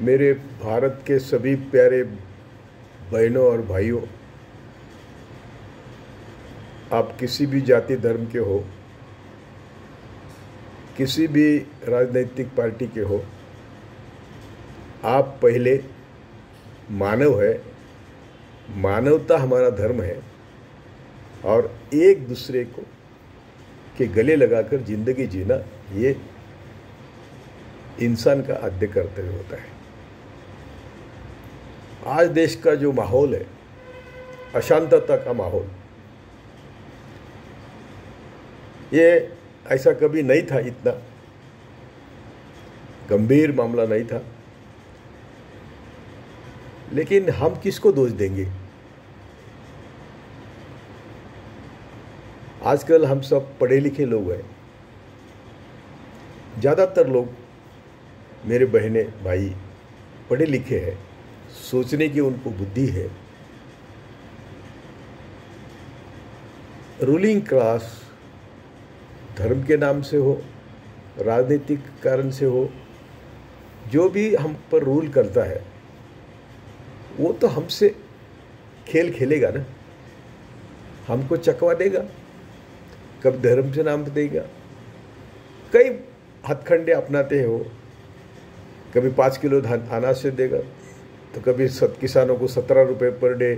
मेरे भारत के सभी प्यारे बहनों और भाइयों, आप किसी भी जाति धर्म के हो, किसी भी राजनीतिक पार्टी के हो, आप पहले मानव है, मानवता हमारा धर्म है और एक दूसरे को के गले लगाकर जिंदगी जीना ये इंसान का आद्य कर्तव्य होता है। आज देश का जो माहौल है, अशांतता का माहौल, ये ऐसा कभी नहीं था, इतना गंभीर मामला नहीं था। लेकिन हम किसको दोष देंगे? आजकल हम सब पढ़े लिखे लोग हैं, ज़्यादातर लोग मेरे बहनें भाई पढ़े लिखे हैं, सोचने की उनको बुद्धि है। रूलिंग क्लास धर्म के नाम से हो, राजनीतिक कारण से हो, जो भी हम पर रूल करता है वो तो हमसे खेल खेलेगा ना, हमको चकवा देगा, कब धर्म से नाम देगा, कई हथकंडे अपनाते हो, कभी 5 किलो धान अनाज से देगा, तो कभी किसानों को 17 रुपये पर डे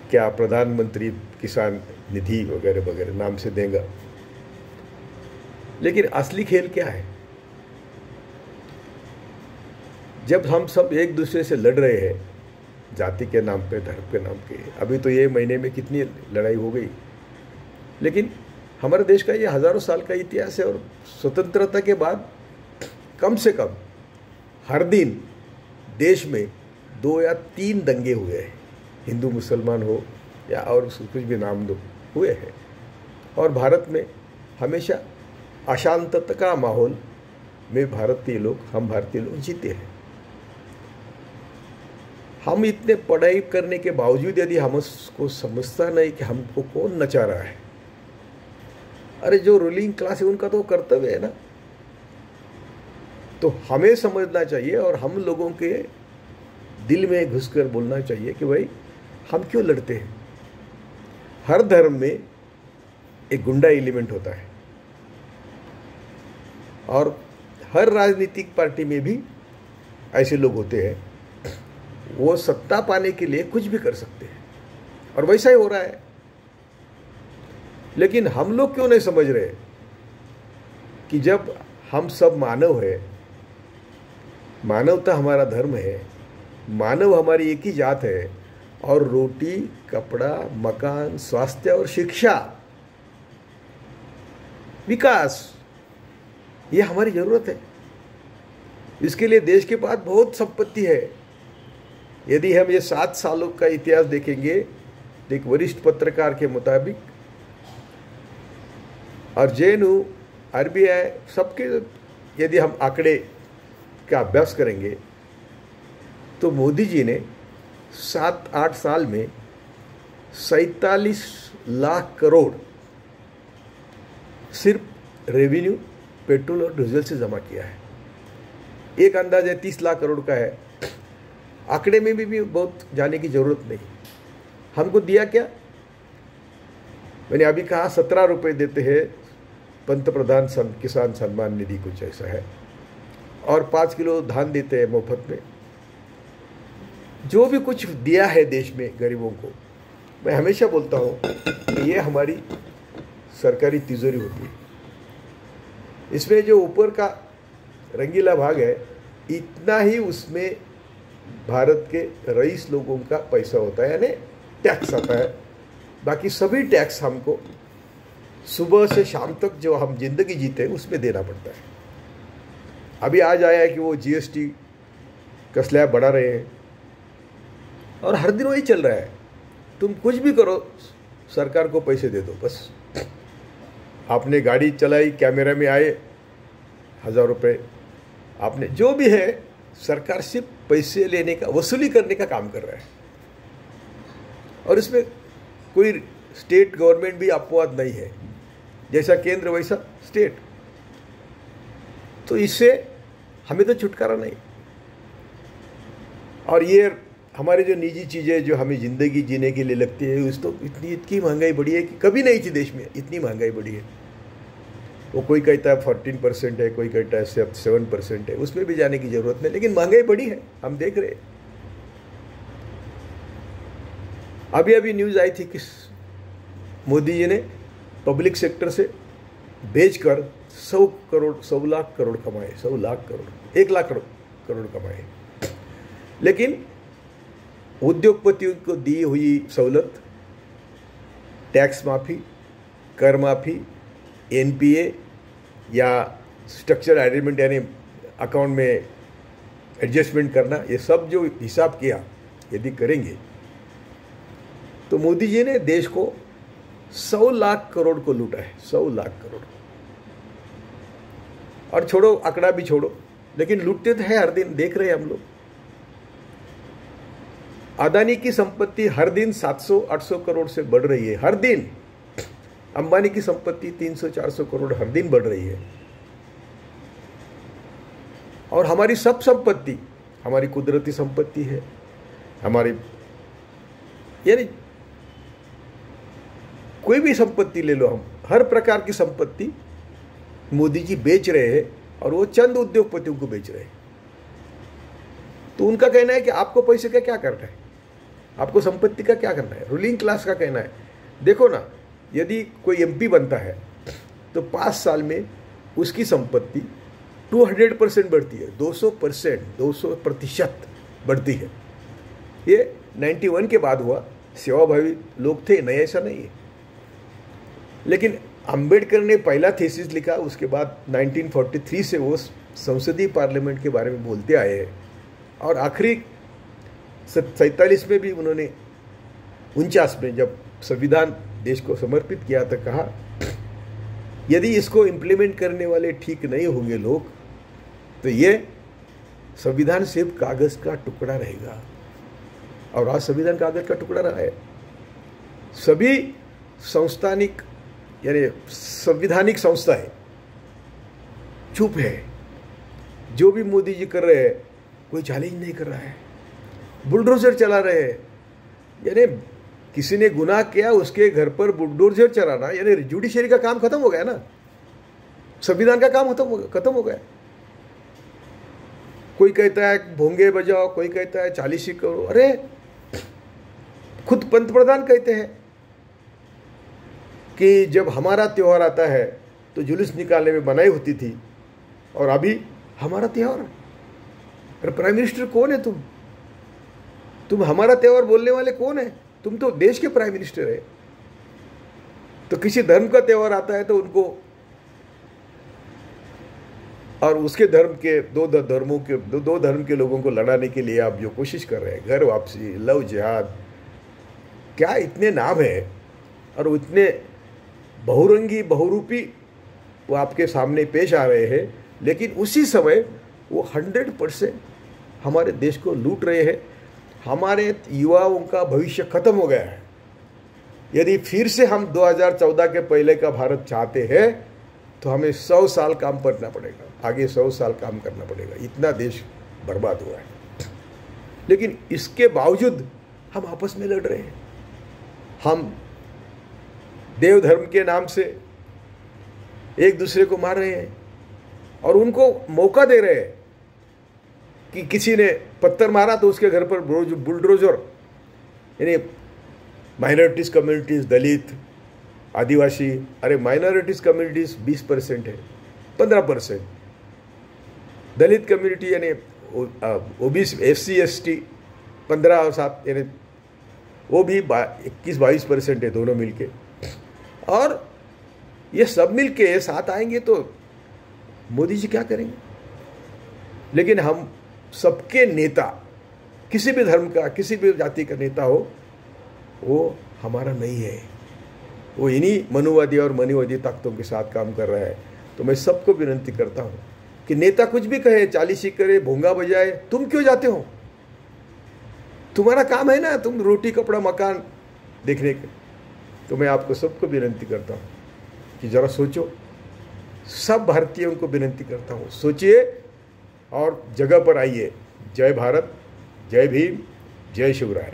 क्या प्रधानमंत्री किसान निधि वगैरह वगैरह नाम से देगा। लेकिन असली खेल क्या है? जब हम सब एक दूसरे से लड़ रहे हैं जाति के नाम पे, धर्म के नाम के, अभी तो ये महीने में कितनी लड़ाई हो गई, लेकिन हमारे देश का ये हज़ारों साल का इतिहास है और स्वतंत्रता के बाद कम से कम हर दिन देश में 2 या 3 दंगे हुए हैं, हिंदू मुसलमान हो या और कुछ भी नाम दो, हुए हैं। और भारत में हमेशा अशांतता का माहौल में हम भारतीय लोग जीते हैं। हम इतने पढ़ाई करने के बावजूद यदि हम उसको समझता नहीं कि हमको कौन नचा रहा है, अरे जो रूलिंग क्लास है उनका तो कर्तव्य है ना, तो हमें समझना चाहिए और हम लोगों के दिल में घुसकर बोलना चाहिए कि भाई हम क्यों लड़ते हैं। हर धर्म में एक गुंडा एलिमेंट होता है और हर राजनीतिक पार्टी में भी ऐसे लोग होते हैं, वो सत्ता पाने के लिए कुछ भी कर सकते हैं और वैसा ही हो रहा है। लेकिन हम लोग क्यों नहीं समझ रहे कि जब हम सब मानव है, मानवता हमारा धर्म है, मानव हमारी एक ही जात है और रोटी, कपड़ा, मकान, स्वास्थ्य और शिक्षा, विकास, ये हमारी जरूरत है। इसके लिए देश के पास बहुत संपत्ति है। यदि हम ये 7 सालों का इतिहास देखेंगे, एक वरिष्ठ पत्रकार के मुताबिक, और जेएनयू, आरबीआई, सबके यदि हम आंकड़े का अभ्यास करेंगे तो मोदी जी ने 7-8 साल में 47 लाख करोड़ सिर्फ रेवेन्यू पेट्रोल और डीजल से जमा किया है। एक अंदाज है 30 लाख करोड़ का है। आंकड़े में भी बहुत जाने की जरूरत नहीं। हमको दिया क्या? मैंने अभी कहा 17 रुपये देते हैं पंतप्रधान किसान सम्मान निधि, कुछ ऐसा है, और 5 किलो धान देते हैं मुफ्त में। जो भी कुछ दिया है देश में गरीबों को, मैं हमेशा बोलता हूँ कि ये हमारी सरकारी तिजोरी होती है। इसमें जो ऊपर का रंगीला भाग है, इतना ही उसमें भारत के रईस लोगों का पैसा होता है, यानी टैक्स आता है। बाकी सभी टैक्स हमको सुबह से शाम तक जो हम जिंदगी जीते हैं उसमें देना पड़ता है। अभी आज आया है कि वो जीएसटी का स्लैब बढ़ा रहे हैं और हर दिन वही चल रहा है। तुम कुछ भी करो, सरकार को पैसे दे दो बस। आपने गाड़ी चलाई, कैमरा में आए 1000 रुपये, आपने जो भी है, सरकार सिर्फ पैसे लेने का, वसूली करने का काम कर रहा है। और इसमें कोई स्टेट गवर्नमेंट भी अपवाद नहीं है, जैसा केंद्र वैसा स्टेट। तो इससे हमें तो छुटकारा नहीं। और ये हमारे जो निजी चीज़ें जो हमें ज़िंदगी जीने के लिए लगती है, उस तो इतनी महंगाई बढ़ी है कि कभी नहीं थी देश में, इतनी महंगाई बढ़ी है। वो कोई कहता है 14% है, कोई कहता है 7% है, उसमें भी जाने की ज़रूरत नहीं, लेकिन महंगाई बढ़ी है, हम देख रहे हैं। अभी अभी न्यूज़ आई थी कि मोदी जी ने पब्लिक सेक्टर से बेचकर 100 लाख करोड़ कमाए, 100 लाख करोड़, 1 लाख करोड़ कमाए। लेकिन उद्योगपतियों को दी हुई सहूलत, टैक्स माफ़ी, कर माफ़ी, एनपीए या स्ट्रक्चर एग्रीमेंट यानी अकाउंट में एडजस्टमेंट करना, ये सब जो हिसाब किया यदि करेंगे तो मोदी जी ने देश को 100 लाख करोड़ को लूटा है, 100 लाख करोड़। और छोड़ो, आंकड़ा भी छोड़ो, लेकिन लूटते तो है हर दिन, देख रहे हैं हम लोग। अदानी की संपत्ति हर दिन 700-800 करोड़ से बढ़ रही है, हर दिन। अंबानी की संपत्ति 300-400 करोड़ हर दिन बढ़ रही है। और हमारी सब संपत्ति, हमारी कुदरती संपत्ति है, हमारी यानी कोई भी संपत्ति ले लो, हम हर प्रकार की संपत्ति मोदी जी बेच रहे हैं, और वो चंद उद्योगपतियों को बेच रहे हैं। तो उनका कहना है कि आपको पैसे का क्या करना है, आपको संपत्ति का क्या करना है। रूलिंग क्लास का कहना है, देखो ना, यदि कोई एमपी बनता है तो 5 साल में उसकी संपत्ति 200% बढ़ती है, 200% बढ़ती है। ये 91 के बाद हुआ, सेवाभावी लोग थे, नहीं ऐसा नहीं है। लेकिन अंबेडकर ने पहला थीसिस लिखा, उसके बाद 1943 से वो संसदीय पार्लियामेंट के बारे में बोलते आए हैं, और आखिरी 47 में भी उन्होंने 49 में जब संविधान देश को समर्पित किया था, कहा यदि इसको इम्प्लीमेंट करने वाले ठीक नहीं होंगे लोग, तो ये संविधान सिर्फ कागज का टुकड़ा रहेगा। और आज संविधान कागज का टुकड़ा रहा है। सभी संस्थानिक यानी संविधानिक संस्थाएं चुप है। जो भी मोदी जी कर रहे हैं, कोई चैलेंज नहीं कर रहा है, बुलडोजर चला रहे हैं। यानी किसी ने गुनाह किया, उसके घर पर बुलडोजर चलाना, यानी जुडिशरी का काम खत्म हो गया ना, संविधान का काम खत्म हो गया। कोई कहता है भोंगे बजाओ, कोई कहता है 40 करो। अरे खुद पंतप्रधान कहते हैं कि जब हमारा त्योहार आता है तो जुलूस निकालने में मनाही होती थी, और अभी हमारा त्योहार। अरे प्राइम मिनिस्टर कौन है तुम हमारा त्योहार बोलने वाले कौन है? तुम तो देश के प्राइम मिनिस्टर है। तो किसी धर्म का त्योहार आता है तो उनको, और उसके धर्म के दो धर्म के लोगों को लड़ाने के लिए आप जो कोशिश कर रहे हैं, घर वापसी, लव जिहाद, क्या इतने नाम है, और इतने बहुरंगी बहुरूपी वो आपके सामने पेश आ रहे हैं, लेकिन उसी समय वो 100% हमारे देश को लूट रहे हैं। हमारे युवाओं का भविष्य खत्म हो गया है। यदि फिर से हम 2014 के पहले का भारत चाहते हैं तो हमें 100 साल काम करना पड़ेगा, आगे 100 साल काम करना पड़ेगा। इतना देश बर्बाद हुआ है, लेकिन इसके बावजूद हम आपस में लड़ रहे हैं। हम देव धर्म के नाम से एक दूसरे को मार रहे हैं, और उनको मौका दे रहे हैं कि किसी ने पत्थर मारा तो उसके घर पर बुलडोजर, यानी माइनॉरिटीज़ कम्युनिटीज़, दलित, आदिवासी। अरे माइनॉरिटीज़ कम्युनिटीज़ 20% है, 15%। दलित कम्युनिटी यानी ओबीसी, SC ST 15 और 7, यानी वो भी 21-22% है, दोनों मिलके। और ये सब मिलके साथ आएंगे तो मोदी जी क्या करेंगे? लेकिन हम सबके नेता, किसी भी धर्म का, किसी भी जाति का नेता हो, वो हमारा नहीं है। वो इन्हीं मनुवादी और मनुवादी ताकतों के साथ काम कर रहा है। तो मैं सबको विनती करता हूँ कि नेता कुछ भी कहे, 40 करे, भोंगा बजाए, तुम क्यों जाते हो? तुम्हारा काम है ना, तुम रोटी कपड़ा मकान देखने के। तो मैं आपको सबको विनती करता हूँ कि ज़रा सोचो, सब भारतीयों को विनती करता हूँ, सोचिए और जगह पर आइए। जय भारत, जय भीम, जय शिवराय।